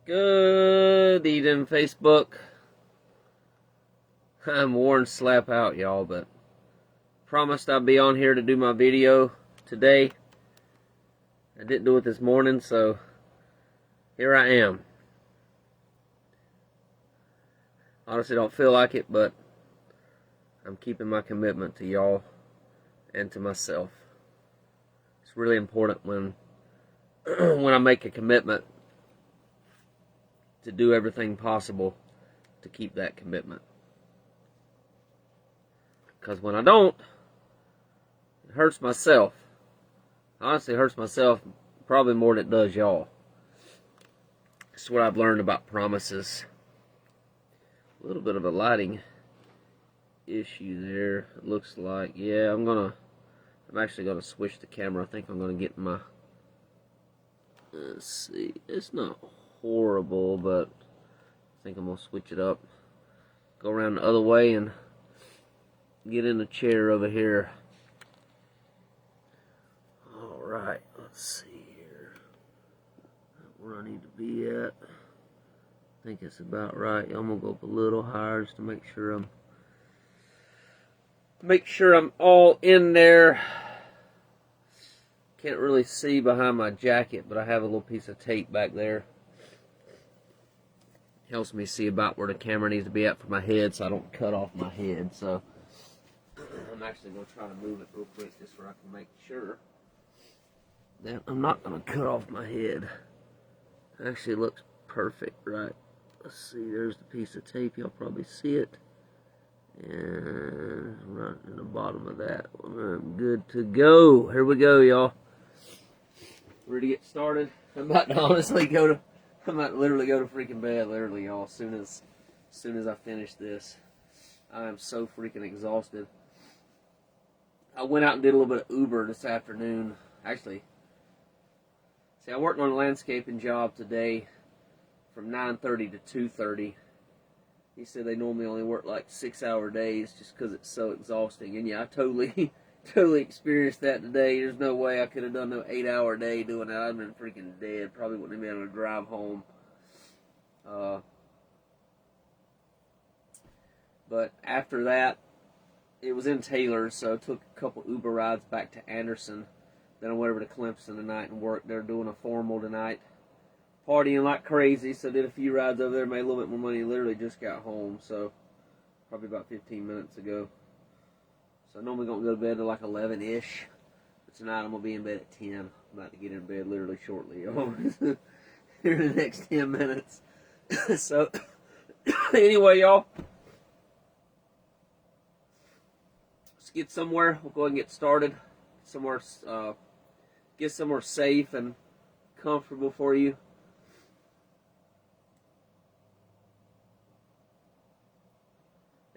Good evening, Facebook. I'm worn slap out, y'all, but promised I'd be on here to do my video today. I didn't do it this morning, so here I am. Honestly, don't feel like it, but I'm keeping my commitment to y'all and to myself. It's really important when when I make a commitment to do everything possible to keep that commitment. Because when I don't, it hurts myself. Honestly, it hurts myself probably more than it does y'all. That's what I've learned about promises. A little bit of a lighting issue there, it looks like. Yeah, I'm actually gonna switch the camera. I think I'm gonna get my, let's see, it's not horrible, but I think I'm gonna switch it up. Go around the other way and get in the chair over here. Alright, let's see here. Where I need to be at. I think it's about right. I'm gonna go up a little higher just to make sure I'm all in there. Can't really see behind my jacket, but I have a little piece of tape back there. Helps me see about where the camera needs to be at for my head so I don't cut off my head. So I'm actually going to try to move it real quick just so I can make sure that I'm not going to cut off my head. Actually looks perfect, right? Let's see, there's the piece of tape. Y'all probably see it. And right in the bottom of that. I'm good to go. Here we go, y'all. Ready to get started? I'm about to literally go to freaking bed, literally, y'all, as soon as I finish this. I am so freaking exhausted. I went out and did a little bit of Uber this afternoon. Actually, see, I worked on a landscaping job today from 9:30 to 2:30. He said they normally only work like 6-hour days just because it's so exhausting. And yeah, I totally experienced that today. There's no way I could have done no 8-hour day doing that. I'd been freaking dead. Probably wouldn't have been able to drive home. But after that, it was in Taylor, so I took a couple Uber rides back to Anderson. Then I went over to Clemson tonight and worked. They're doing a formal tonight. Partying like crazy, so did a few rides over there, made a little bit more money. Literally just got home, so probably about 15 minutes ago. So I'm normally going to go to bed at like 11-ish. But tonight I'm going to be in bed at 10. I'm about to get in bed literally shortly, y'all. Here in the next 10 minutes. So, anyway, y'all. Let's get somewhere. We'll go ahead and get started. Get somewhere safe and comfortable for you.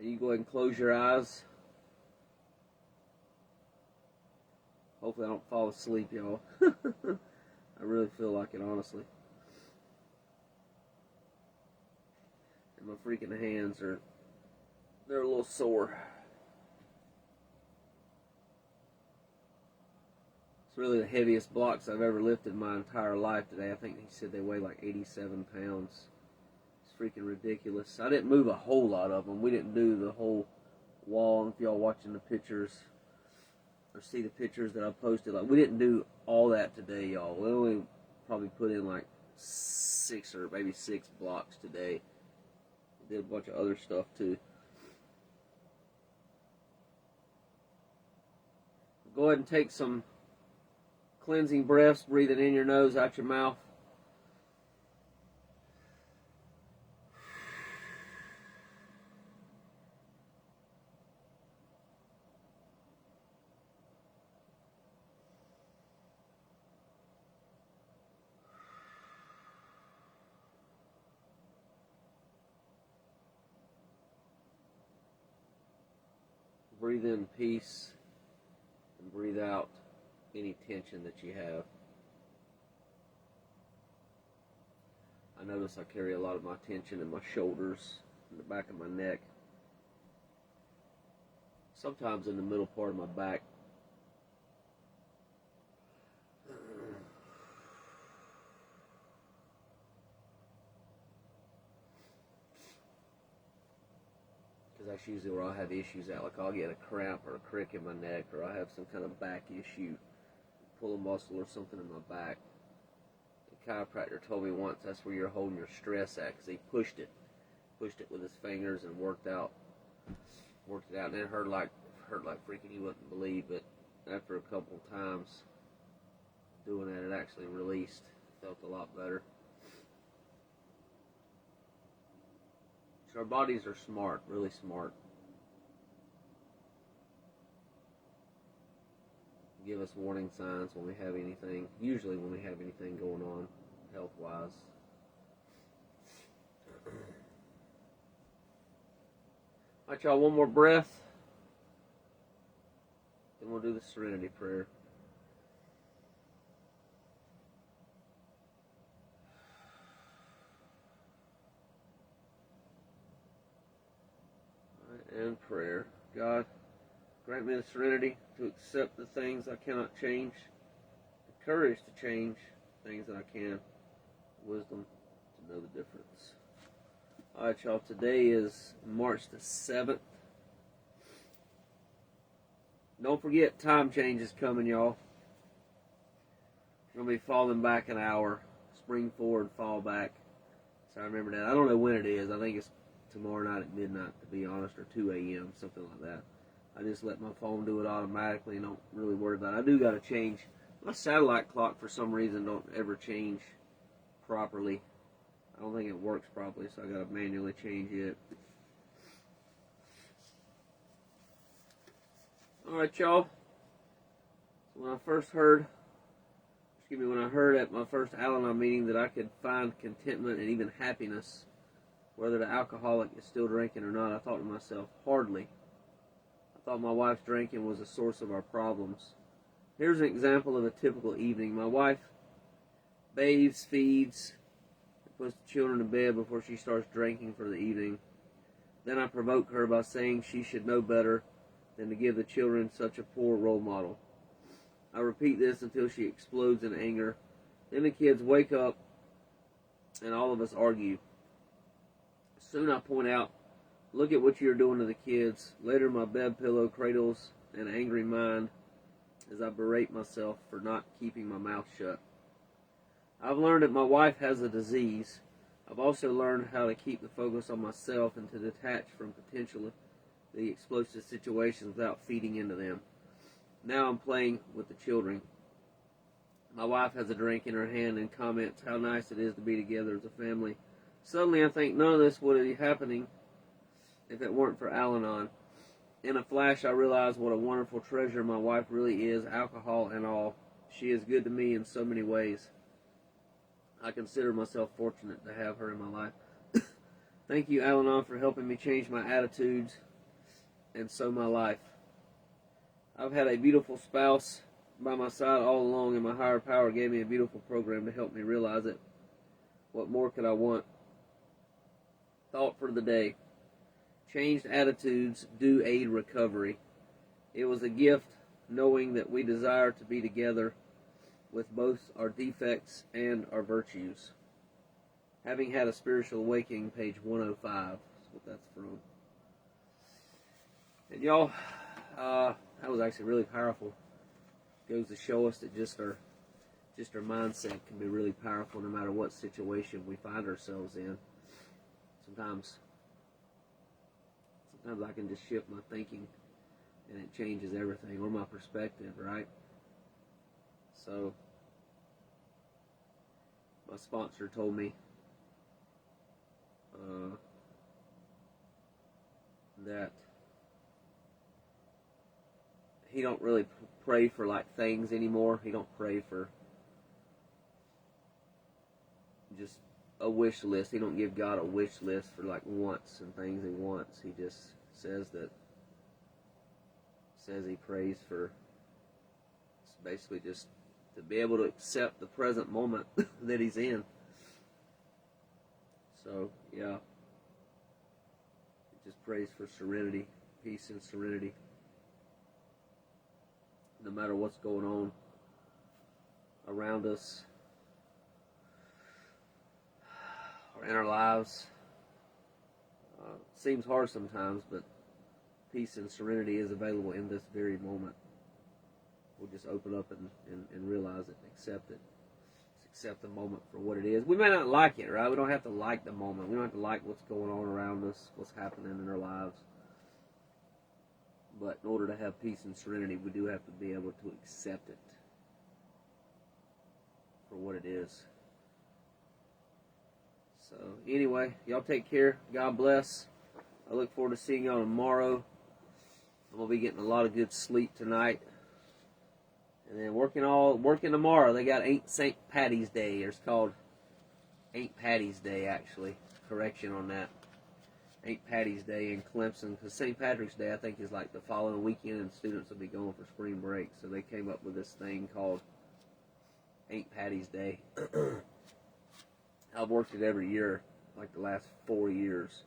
You go ahead and close your eyes. Hopefully I don't fall asleep, y'all. I really feel like it, honestly. And my freaking hands they're a little sore. It's really the heaviest blocks I've ever lifted in my entire life today. I think he said they weigh like 87 pounds. Freaking ridiculous. I didn't move a whole lot of them. We didn't do the whole wall. If y'all watching the pictures or see the pictures that I posted, like, we didn't do all that today, y'all. We only probably put in like 6 or maybe 6 blocks today. We did a bunch of other stuff too. Go ahead and take some cleansing breaths, breathing in your nose, out your mouth. Breathe in peace and breathe out any tension that you have. I notice I carry a lot of my tension in my shoulders, in the back of my neck, sometimes in the middle part of my back. That's usually where I'll have issues at. Like I'll get a cramp or a crick in my neck, or I have some kind of back issue, pull a muscle or something in my back. The chiropractor told me once that's where you're holding your stress at, because he pushed it with his fingers and worked it out, and it hurt like freaking you wouldn't believe. But after a couple of times doing that, it actually released. Felt a lot better. So our bodies are smart, really smart. Give us warning signs when we have anything, usually when we have anything going on health-wise. All right, y'all, one more breath. Then we'll do the serenity prayer. And prayer. God, grant me the serenity to accept the things I cannot change, the courage to change things that I can, wisdom to know the difference. Alright, y'all, today is March the 7th. Don't forget, time change is coming, y'all. We're going to be falling back an hour. Spring forward, fall back. So I remember that. I don't know when it is. I think it's tomorrow night at midnight, to be honest, or 2 a.m., something like that. I just let my phone do it automatically and don't really worry about it. I do got to change. My satellite clock, for some reason, don't ever change properly. I don't think it works properly, so I got to manually change it. Alright, y'all. When I heard at my first Al-Anon meeting that I could find contentment and even happiness, whether the alcoholic is still drinking or not, I thought to myself, hardly. I thought my wife's drinking was the source of our problems. Here's an example of a typical evening. My wife bathes, feeds, and puts the children to bed before she starts drinking for the evening. Then I provoke her by saying she should know better than to give the children such a poor role model. I repeat this until she explodes in anger. Then the kids wake up and all of us argue. Soon I point out, look at what you're doing to the kids. Later my bed pillow cradles an angry mind as I berate myself for not keeping my mouth shut. I've learned that my wife has a disease. I've also learned how to keep the focus on myself and to detach from potentially explosive situations without feeding into them. Now I'm playing with the children. My wife has a drink in her hand and comments how nice it is to be together as a family. Suddenly I think none of this would be happening if it weren't for Al-Anon. In a flash I realize what a wonderful treasure my wife really is, alcohol and all. She is good to me in so many ways. I consider myself fortunate to have her in my life. Thank you, Al-Anon, for helping me change my attitudes and so my life. I've had a beautiful spouse by my side all along, and my higher power gave me a beautiful program to help me realize it. What more could I want? Thought for the day. Changed attitudes do aid recovery. It was a gift knowing that we desire to be together with both our defects and our virtues. Having had a spiritual awakening, page 105. That's what that's from. And y'all, that was actually really powerful. Goes to show us that just our mindset can be really powerful no matter what situation we find ourselves in. Sometimes I can just shift my thinking and it changes everything, or my perspective, right? So, my sponsor told me that he don't really pray for like things anymore. He don't pray for just a wish list. He don't give God a wish list for like wants and things he wants. He just says he prays for basically just to be able to accept the present moment that he's in. So yeah, he just prays for serenity, peace and serenity, no matter what's going on around us or in our lives. Seems hard sometimes, but peace and serenity is available in this very moment. We'll just open up and realize it and accept it. Just accept the moment for what it is. We may not like it, right? We don't have to like the moment. We don't have to like what's going on around us, what's happening in our lives. But in order to have peace and serenity, we do have to be able to accept it for what it is. So anyway, y'all take care. God bless. I look forward to seeing y'all tomorrow. I'm going to be getting a lot of good sleep tonight. And then working tomorrow. They got Ain't St. Patty's Day. It's called Ain't Patty's Day, actually. Correction on that. Ain't Patty's Day in Clemson. Because St. Patrick's Day, I think, is like the following weekend, and students will be going for spring break. So they came up with this thing called Ain't Patty's Day. I've worked it every year, like the last 4 years.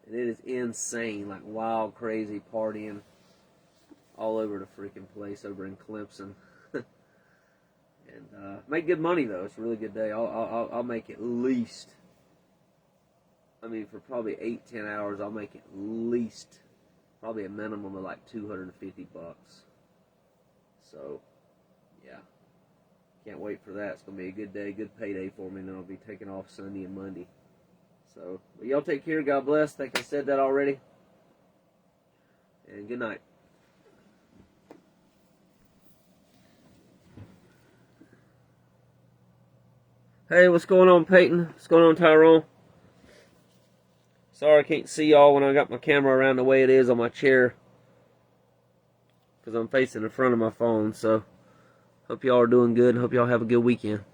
And it is insane, like wild, crazy partying all over the freaking place over in Clemson. And make good money, though. It's a really good day. I'll make at least, I mean, for probably 8-10 hours, I'll make at least probably a minimum of like $250. So, yeah. Can't wait for that. It's going to be a good day, good payday for me, and then I'll be taking off Sunday and Monday. So, but y'all take care. God bless. I think I said that already. And good night. Hey, what's going on, Peyton? What's going on, Tyrone? Sorry I can't see y'all when I got my camera around the way it is on my chair, because I'm facing the front of my phone. So, hope y'all are doing good, and hope y'all have a good weekend.